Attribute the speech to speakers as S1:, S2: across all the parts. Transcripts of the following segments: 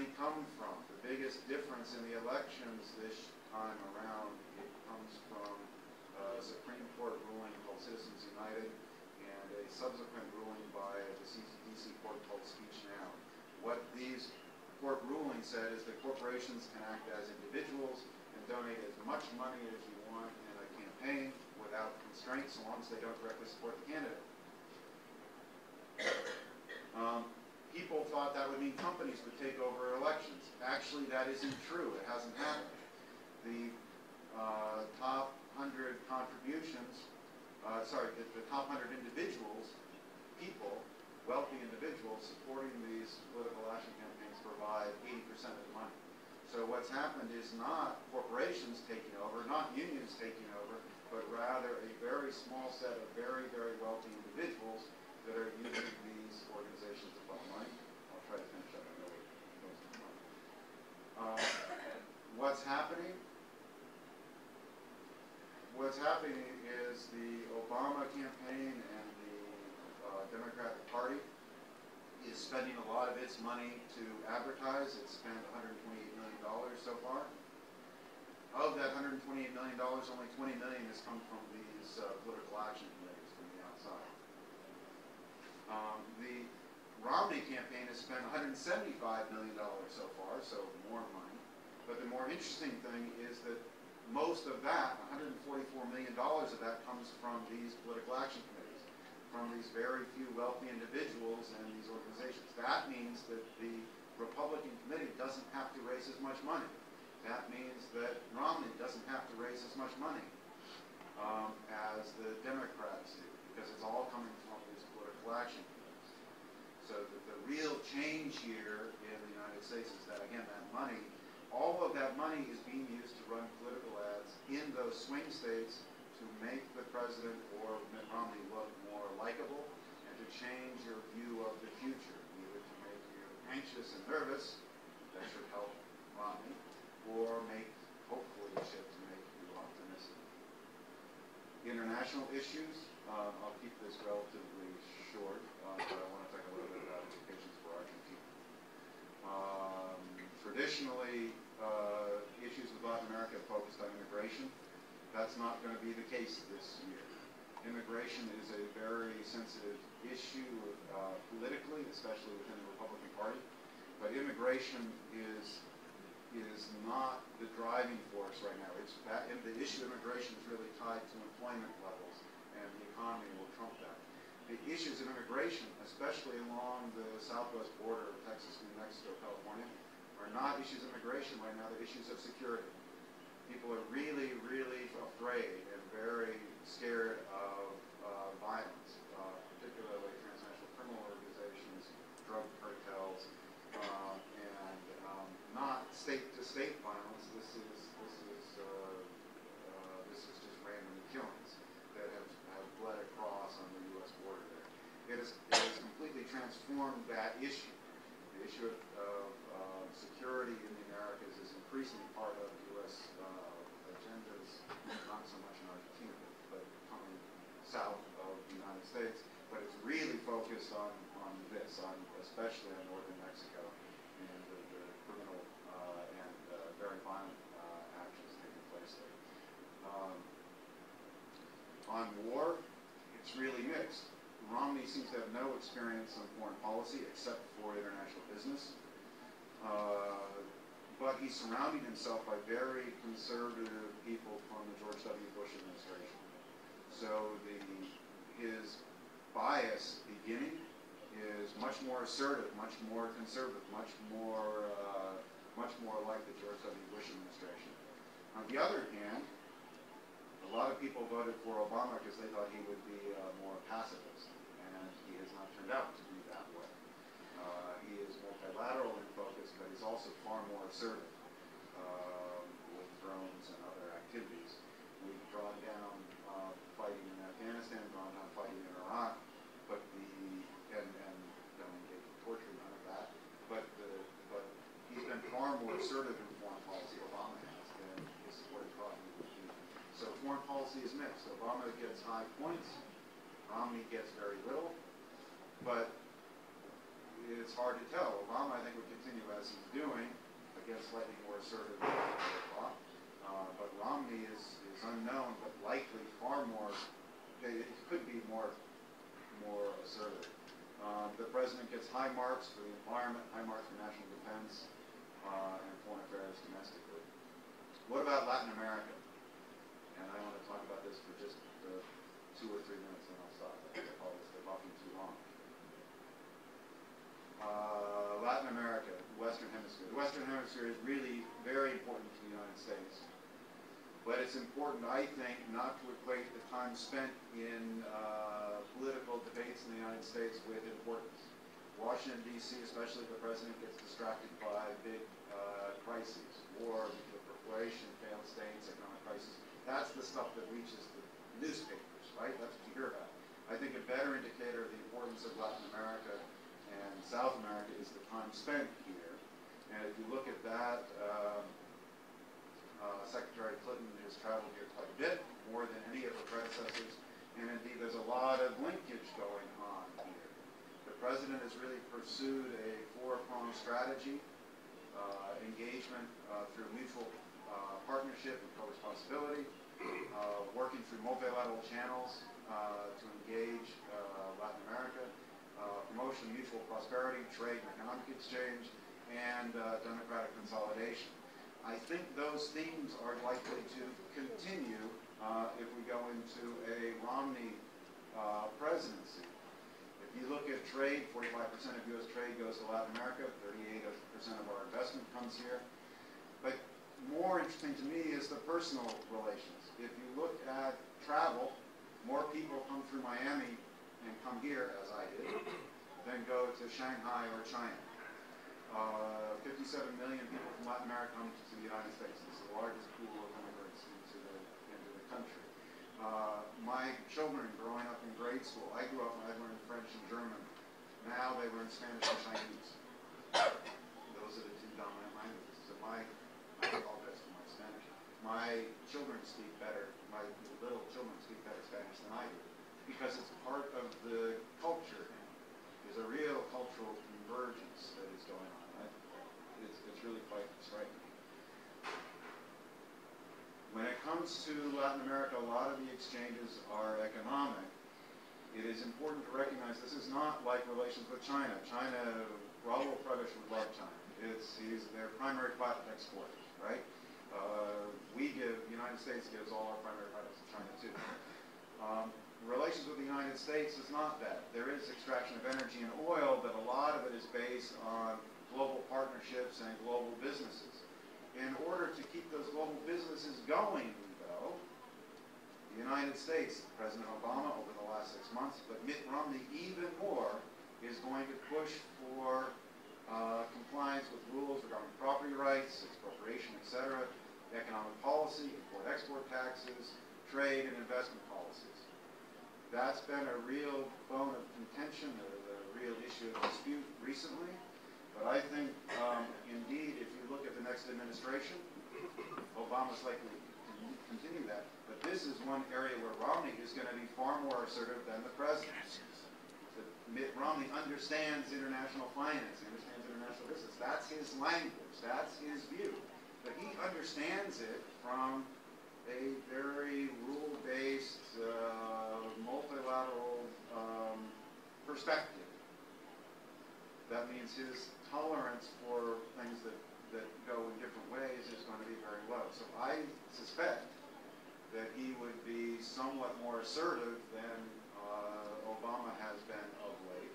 S1: money come from? The biggest difference in the elections this time around, it comes from a Supreme Court ruling called Citizens United and a subsequent ruling by the DC court called Speech Now. What these court rulings said is that corporations can act as individuals and donate as much money as you want in a campaign without constraints, so long as they don't directly support the candidate. People thought that would mean companies would take over elections. Actually, that isn't true. It hasn't happened. The top 100 contributions, the top 100 individuals, people, wealthy individuals supporting these political action campaigns provide 80% of the money. So what's happened is not corporations taking over, not unions taking over, but rather a very small set of very, very wealthy individuals that are using these organizations to fund money. I'll try to finish up. I know we're close to money. What's happening? What's happening is the Obama campaign and the Democratic Party is spending a lot of its money to advertise. It's spent $128 million so far. Of that $128 million, only $20 million has come from these political action committees from the outside. The Romney campaign has spent $175 million so far, so more money. But the more interesting thing is that most of that, $144 million of that, comes from these political action committees, from these very few wealthy individuals and these organizations. That means that the Republican committee doesn't have to raise as much money. That means that Romney doesn't have to raise as much money as the Democrats do, because it's all coming from these political action committees. So that the real change here in the United States is that, again, that money, all of that money is being used to run political ads in those swing states to make the president or Mitt Romney look more likable and to change your view of the future, either to make you anxious and nervous, that should help Romney, or hopefully shift to make you optimistic. International issues, I'll keep this relatively short, but I want to talk a little bit about implications for Argentina. Traditionally, issues with Latin America have focused on immigration. That's not going to be the case this year. Immigration is a very sensitive issue politically, especially within the Republican Party. But immigration is not the driving force right now. The issue of immigration is really tied to employment levels, and the economy will trump that. The issues of immigration, especially along the southwest border of Texas, New Mexico, California, are not issues of immigration right now. They're issues of security. People are really, really afraid and very scared of violence, particularly transnational criminal organizations, drug cartels, and not state-to-state violence. This is just random killings that have bled across on the U.S. border there. It has completely transformed that issue. The issue of security in the Americas is increasingly part of U.S. agendas, not so much in Argentina, but coming south of the United States. But it's really focused on this, especially on northern Mexico, and the criminal and very violent actions taking place there. On war, it's really mixed. Romney seems to have no experience on foreign policy except for international business. But he's surrounding himself by very conservative people from the George W. Bush administration. So his bias beginning is much more assertive, much more conservative, much more like the George W. Bush administration. On the other hand, a lot of people voted for Obama because they thought he would be more pacifist, and he has not turned out to be that way. He is multilateral in focus, but he's also far more assertive with drones and other activities. We've drawn down fighting in Afghanistan, drawn down fighting in Iraq, but and don't engage in torture, none of that. But he's been far more assertive in foreign policy, Obama has, than his supportive talking would do. So foreign policy is mixed. Obama gets high points, Romney gets very little, but it's it's hard to tell. Obama, I think, would continue as he's doing, again, slightly more assertive than Barack. But Romney is unknown, but likely far more, it could be more assertive. The president gets high marks for the environment, high marks for national defense, and foreign affairs domestically. What about Latin America? And I want to talk about this for just 2 or 3 minutes, and I'll stop. I think I'll probably stay talking too long. Latin America, Western Hemisphere. The Western Hemisphere is really very important to the United States. But it's important, I think, not to equate the time spent in political debates in the United States with importance. Washington, D.C., especially the president, gets distracted by big crises, war, nuclear proliferation, failed states, economic crisis. That's the stuff that reaches the newspapers, right? That's what you hear about. I think a better indicator of the importance of Latin America and South America is the time spent here. And if you look at that, Secretary Clinton has traveled here quite a bit, more than any of her predecessors, and indeed there's a lot of linkage going on here. The president has really pursued a 4-pronged strategy, engagement through mutual partnership and co-responsibility, working through multilateral channels to engage Latin America, promotion of mutual prosperity, trade and economic exchange, and democratic consolidation. I think those themes are likely to continue if we go into a Romney presidency. If you look at trade, 45% of U.S. trade goes to Latin America, 38% of our investment comes here. But more interesting to me is the personal relations. If you look at travel, more people come through Miami and come here, as I did, than go to Shanghai or China. 57 million people from Latin America come to the United States. It's the largest pool of immigrants into the country. My children growing up in grade school, I grew up and I learned French and German. Now they learn Spanish and Chinese. Those are the 2 dominant languages. So I apologize for my Spanish. My children speak better, my little children speak better Spanish than I do, because it's part of the culture. There's a real cultural convergence that is going on. It's really quite striking. When it comes to Latin America, a lot of the exchanges are economic. It is important to recognize this is not like relations with China. China, Raul Pradesh would love China. He's their primary product exporter, right? The United States gives all our primary products to China too. Relations with the United States is not that. There is extraction of energy and oil, but a lot of it is based on global partnerships and global businesses. In order to keep those global businesses going, though, the United States, President Obama over the last 6 months, but Mitt Romney even more, is going to push for compliance with rules regarding property rights, expropriation, etc., economic policy, import-export taxes, trade and investment policies. That's been a real bone of contention, a real issue of dispute recently. But I think, indeed, if you look at the next administration, Obama's likely to continue that. But this is one area where Romney is going to be far more assertive than the president. Mitt Romney understands international finance, he understands international business. That's his language, that's his view. But he understands it from a very rule-based, multilateral perspective. That means his tolerance for things that go in different ways is going to be very low. So I suspect that he would be somewhat more assertive than Obama has been of late.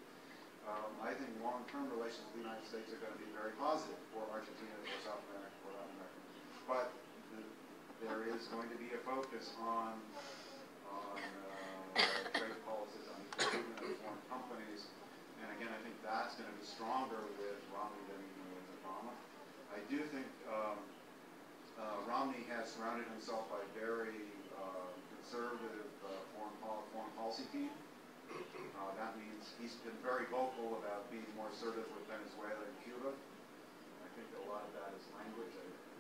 S1: I think long-term relations with the United States are going to be very positive for Argentina, for South America, for Latin America. But there is going to be a focus on trade policies, on treatment of foreign companies. And again, I think that's going to be stronger with Romney than with Obama. I do think Romney has surrounded himself by a very conservative foreign policy team. That means he's been very vocal about being more assertive with Venezuela and Cuba. I think a lot of that is language.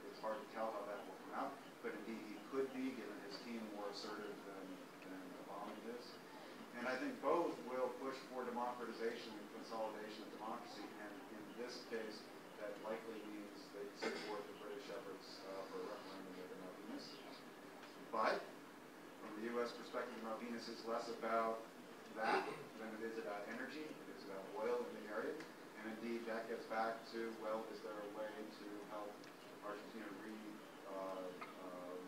S1: It's hard to tell how that will come out, but indeed he could be, given his team, more assertive than Obama is. And I think both will push for democratization and consolidation of democracy, and case, that likely means they support the British efforts for a referendum with Malvinas. But from the U.S. perspective, Malvinas is less about that than it is about energy. It is about oil in the area. And indeed, that gets back to, well, is there a way to help Argentina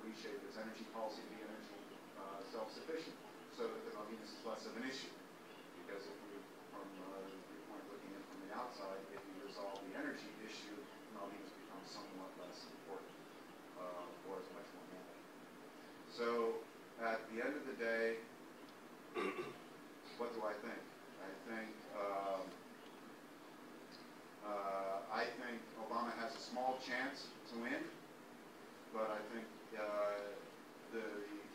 S1: reshape its energy policy to be energy self-sufficient, so that the Malvinas is less of an issue? Because if we, from the viewpoint looking in from the outside, if you resolve the energy issue, Malvinas becomes somewhat less important, or is much more manageable. So, at the end of the day, what do I think? I think Obama has a small chance to win, but I think the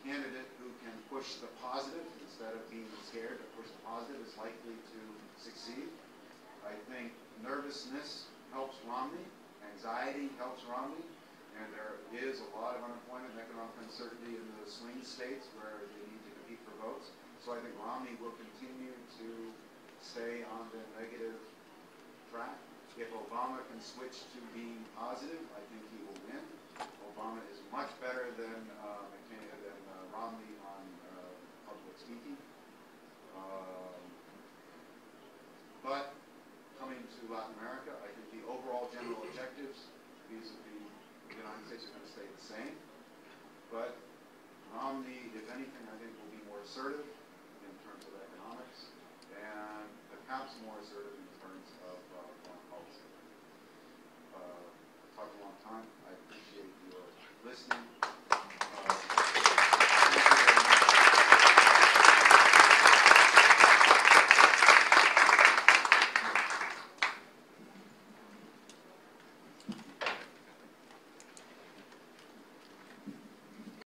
S1: candidate who can push the positive instead of being scared to push the positive is likely to succeed. I think nervousness helps Romney, anxiety helps Romney, and there is a lot of unemployment and economic uncertainty in the swing states where they need to compete for votes. So I think Romney will continue to stay on the negative track. If Obama can switch to being positive, I think he will win. Obama is much better than Romney on public speaking. But coming to Latin America, I think the overall general objectives vis-a-vis the United States are going to stay the same. But Romney, if anything, I think will be more assertive in terms of economics, and perhaps more assertive in terms of